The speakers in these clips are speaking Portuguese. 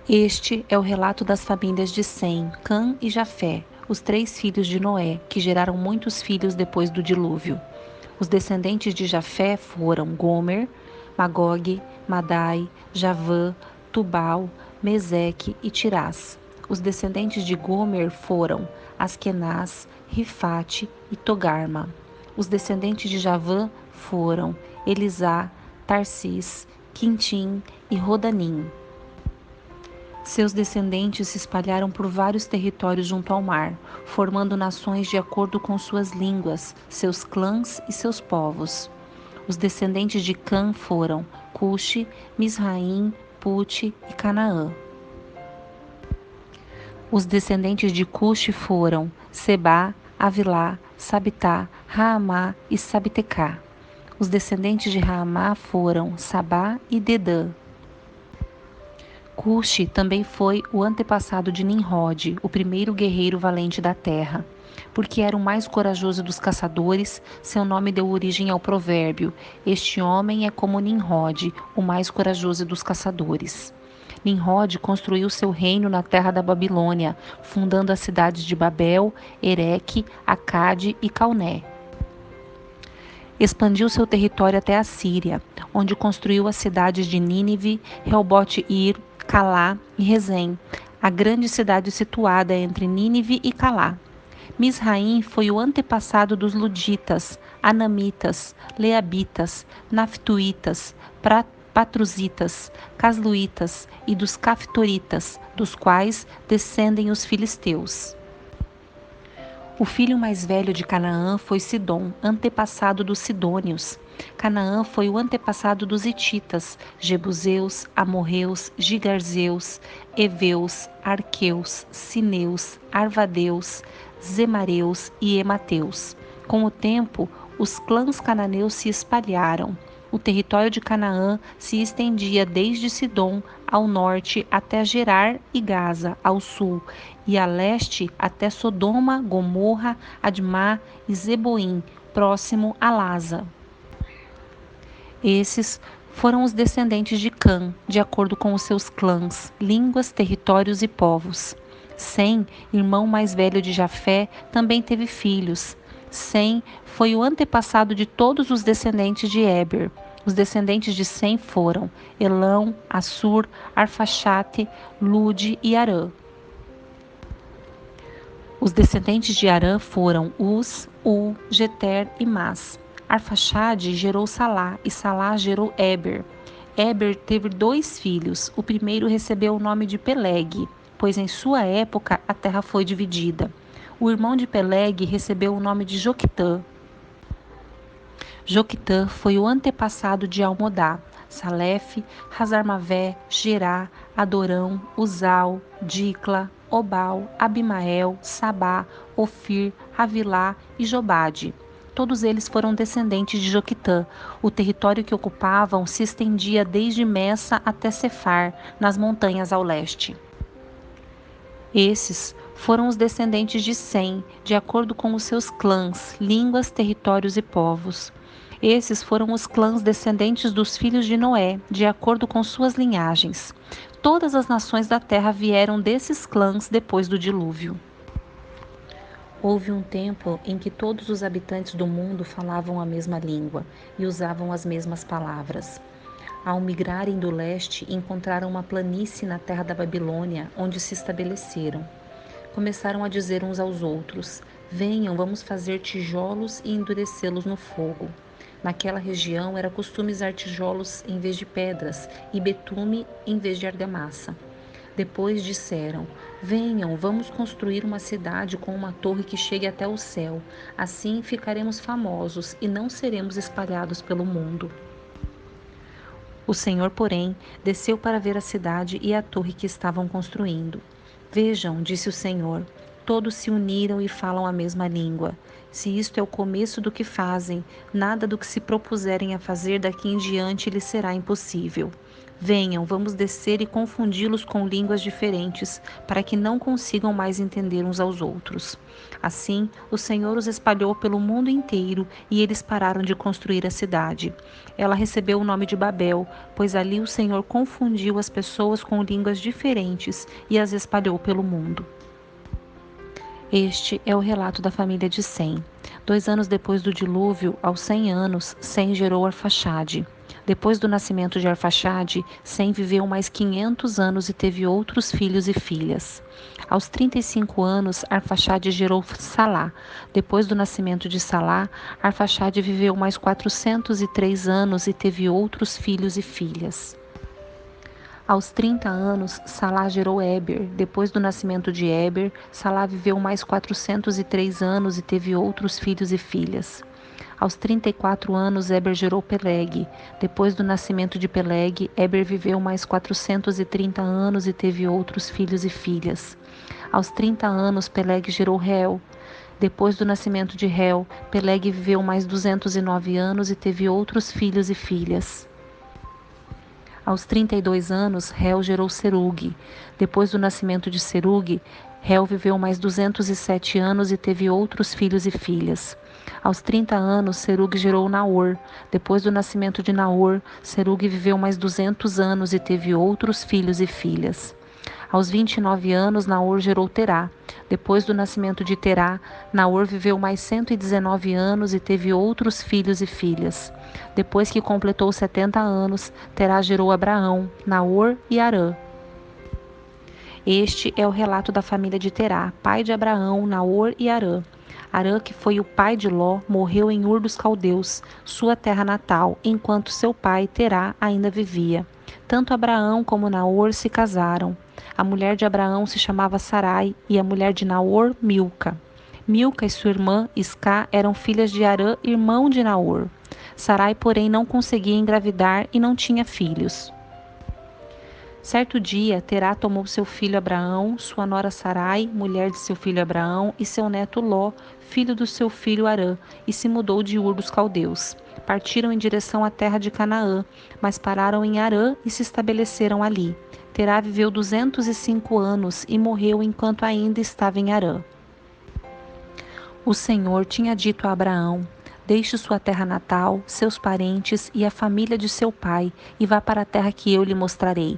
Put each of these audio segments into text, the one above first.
Este é o relato das famílias de Sem, Cã e Jafé, os 3 filhos de Noé, que geraram muitos filhos depois do dilúvio. Os descendentes de Jafé foram Gomer, Magog, Madai, Javã, Tubal, Meseque e Tirás. Os descendentes de Gomer foram Askenaz, Rifate e Togarma. Os descendentes de Javã foram Elisá, Tarsis, Quintim e Rodanim. Seus descendentes se espalharam por vários territórios junto ao mar, formando nações de acordo com suas línguas, seus clãs e seus povos. Os descendentes de Cã foram Cuxi, Misraim, Pute e Canaã. Os descendentes de Cuxi foram Sebá, Avilá, Sabitá, Raamá e Sabtecá. Os descendentes de Raamá foram Sabá e Dedã. Cuxi também foi o antepassado de Nimrod, o primeiro guerreiro valente da terra. Porque era o mais corajoso dos caçadores, seu nome deu origem ao provérbio: Este homem é como Nimrod, o mais corajoso dos caçadores. Nimrod construiu seu reino na terra da Babilônia, fundando as cidades de Babel, Ereque, Acade e Calné. Expandiu seu território até a Síria, onde construiu as cidades de Nínive, Reobote-ir, Calá e Rezém, a grande cidade situada entre Nínive e Calá. Misraim foi o antepassado dos Luditas, Anamitas, Leabitas, Naftuítas, Patruzitas, Casluítas e dos Caftoritas, dos quais descendem os filisteus. O filho mais velho de Canaã foi Sidom, antepassado dos Sidônios. Canaã foi o antepassado dos Hititas, Jebuseus, Amorreus, Gigarzeus, Eveus, Arqueus, Sineus, Arvadeus, Zemareus e Emateus. Com o tempo, os clãs cananeus se espalharam. O território de Canaã se estendia desde Sidom ao norte até Gerar e Gaza ao sul, e a leste até Sodoma, Gomorra, Admá e Zeboim, próximo a Lasa. Esses foram os descendentes de Cã, de acordo com os seus clãs, línguas, territórios e povos. Sem, irmão mais velho de Jafé, também teve filhos. Sem foi o antepassado de todos os descendentes de Éber. Os descendentes de Sem foram Elão, Assur, Arfaxate, Lude e Arã. Os descendentes de Arã foram Uz, U, Geter e Mas. Arfaxade gerou Salá e Salá gerou Éber. Éber teve 2 filhos. O primeiro recebeu o nome de Peleg, pois em sua época a terra foi dividida. O irmão de Peleg recebeu o nome de Joquitã. Joquitã foi o antepassado de Almodá, Salef, Hazarmavé, Gerá, Adorão, Uzal, Dicla, Obal, Abimael, Sabá, Ofir, Havilá e Jobade. Todos eles foram descendentes de Joquitã. O território que ocupavam se estendia desde Messa até Cefar, nas montanhas ao leste. Esses foram os descendentes de Sem, de acordo com os seus clãs, línguas, territórios e povos. Esses foram os clãs descendentes dos filhos de Noé, de acordo com suas linhagens. Todas as nações da terra vieram desses clãs depois do dilúvio. Houve um tempo em que todos os habitantes do mundo falavam a mesma língua e usavam as mesmas palavras. Ao migrarem do leste, encontraram uma planície na terra da Babilônia, onde se estabeleceram. Começaram a dizer uns aos outros: Venham, vamos fazer tijolos e endurecê-los no fogo. Naquela região era costume usar tijolos em vez de pedras e betume em vez de argamassa. Depois disseram: Venham, vamos construir uma cidade com uma torre que chegue até o céu. Assim ficaremos famosos e não seremos espalhados pelo mundo. O Senhor, porém, desceu para ver a cidade e a torre que estavam construindo. Vejam, disse o Senhor, todos se uniram e falam a mesma língua. Se isto é o começo do que fazem, nada do que se propuserem a fazer daqui em diante lhes será impossível. Venham, vamos descer e confundi-los com línguas diferentes, para que não consigam mais entender uns aos outros. Assim, o Senhor os espalhou pelo mundo inteiro e eles pararam de construir a cidade. Ela recebeu o nome de Babel, pois ali o Senhor confundiu as pessoas com línguas diferentes e as espalhou pelo mundo. Este é o relato da família de Sem. 2 anos depois do dilúvio, aos 100 anos, Sem gerou Arfaxade. Depois do nascimento de Arfaxade, Sem viveu mais 500 anos e teve outros filhos e filhas. Aos 35 anos, Arfaxade gerou Salá. Depois do nascimento de Salá, Arfaxade viveu mais 403 anos e teve outros filhos e filhas. Aos 30 anos, Salá gerou Éber. Depois do nascimento de Éber, Salá viveu mais 403 anos e teve outros filhos e filhas. Aos 34 anos, Éber gerou Peleg. Depois do nascimento de Peleg, Éber viveu mais 430 anos e teve outros filhos e filhas. Aos 30 anos, Peleg gerou Reu. Depois do nascimento de Reu, Peleg viveu mais 209 anos e teve outros filhos e filhas. Aos 32 anos, Reu gerou Serug. Depois do nascimento de Serug, Reu viveu mais 207 anos e teve outros filhos e filhas. Aos 30 anos, Serug gerou Naor. Depois do nascimento de Naor, Serug viveu mais 200 anos e teve outros filhos e filhas. Aos 29 anos, Naor gerou Terá. Depois do nascimento de Terá, Naor viveu mais 119 anos e teve outros filhos e filhas. Depois que completou 70 anos, Terá gerou Abraão, Naor e Harã. Este é o relato da família de Terá, pai de Abraão, Naor e Harã. Harã, que foi o pai de Ló, morreu em Ur dos Caldeus, sua terra natal, enquanto seu pai, Terá, ainda vivia. Tanto Abraão como Naor se casaram. A mulher de Abraão se chamava Sarai e a mulher de Naor, Milca. Milca e sua irmã, Iscá, eram filhas de Harã, irmão de Naor. Sarai, porém, não conseguia engravidar e não tinha filhos. Certo dia, Terá tomou seu filho Abraão, sua nora Sarai, mulher de seu filho Abraão, e seu neto Ló, filho do seu filho Harã, e se mudou de Ur dos Caldeus. Partiram em direção à terra de Canaã, mas pararam em Harã e se estabeleceram ali. Terá viveu 205 anos e morreu enquanto ainda estava em Harã. O Senhor tinha dito a Abraão: deixe sua terra natal, seus parentes e a família de seu pai, e vá para a terra que eu lhe mostrarei.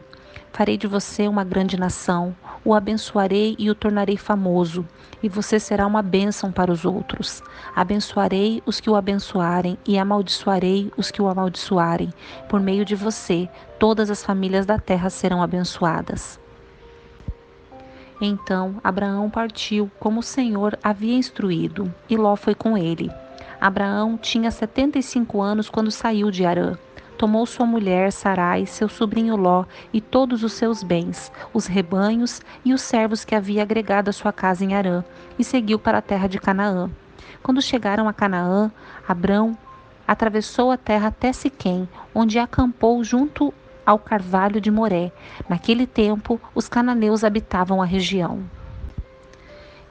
Farei de você uma grande nação, o abençoarei e o tornarei famoso, e você será uma bênção para os outros. Abençoarei os que o abençoarem e amaldiçoarei os que o amaldiçoarem. Por meio de você, todas as famílias da terra serão abençoadas. Então Abraão partiu, como o Senhor havia instruído, e Ló foi com ele. Abraão tinha 75 anos quando saiu de Harã. Tomou sua mulher Sarai, seu sobrinho Ló e todos os seus bens, os rebanhos e os servos que havia agregado à sua casa em Harã, e seguiu para a terra de Canaã. Quando chegaram a Canaã, Abrão atravessou a terra até Siquém, onde acampou junto ao carvalho de Moré. Naquele tempo, os cananeus habitavam a região.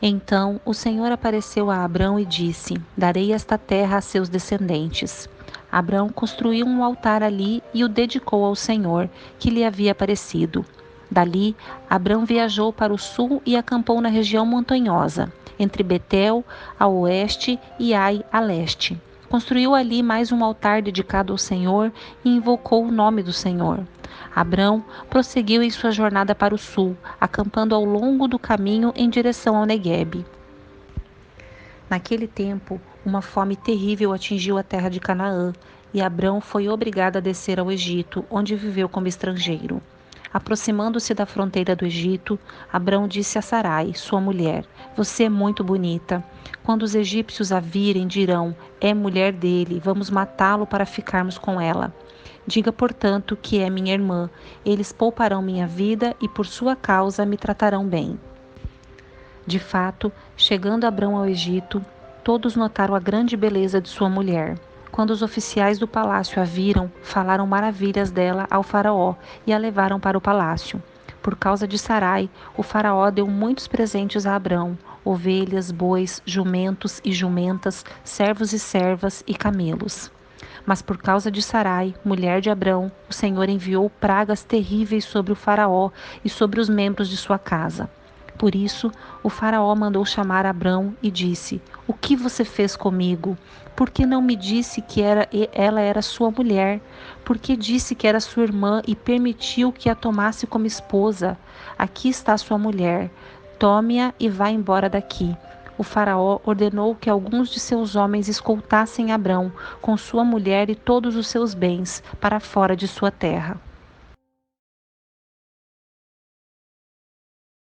Então o Senhor apareceu a Abrão e disse: darei esta terra a seus descendentes. Abrão construiu um altar ali e o dedicou ao Senhor, que lhe havia aparecido. Dali, Abrão viajou para o sul e acampou na região montanhosa, entre Betel, a oeste, e Ai, a leste. Construiu ali mais um altar dedicado ao Senhor e invocou o nome do Senhor. Abrão prosseguiu em sua jornada para o sul, acampando ao longo do caminho em direção ao Neguebe. Naquele tempo, uma fome terrível atingiu a terra de Canaã, e Abrão foi obrigado a descer ao Egito, onde viveu como estrangeiro. Aproximando-se da fronteira do Egito, Abrão disse a Sarai, sua mulher: você é muito bonita. Quando os egípcios a virem, dirão: é mulher dele, vamos matá-lo para ficarmos com ela. Diga, portanto, que é minha irmã. Eles pouparão minha vida e por sua causa me tratarão bem. De fato, chegando Abrão ao Egito, todos notaram a grande beleza de sua mulher. Quando os oficiais do palácio a viram, falaram maravilhas dela ao faraó e a levaram para o palácio. Por causa de Sarai, o faraó deu muitos presentes a Abrão: ovelhas, bois, jumentos e jumentas, servos e servas e camelos. Mas por causa de Sarai, mulher de Abrão, o Senhor enviou pragas terríveis sobre o faraó e sobre os membros de sua casa. Por isso, o faraó mandou chamar Abrão e disse: O que você fez comigo? Por que não me disse que ela era sua mulher? Por que disse que era sua irmã e permitiu que a tomasse como esposa? Aqui está sua mulher. Tome-a e vá embora daqui. O faraó ordenou que alguns de seus homens escoltassem Abrão, com sua mulher e todos os seus bens, para fora de sua terra.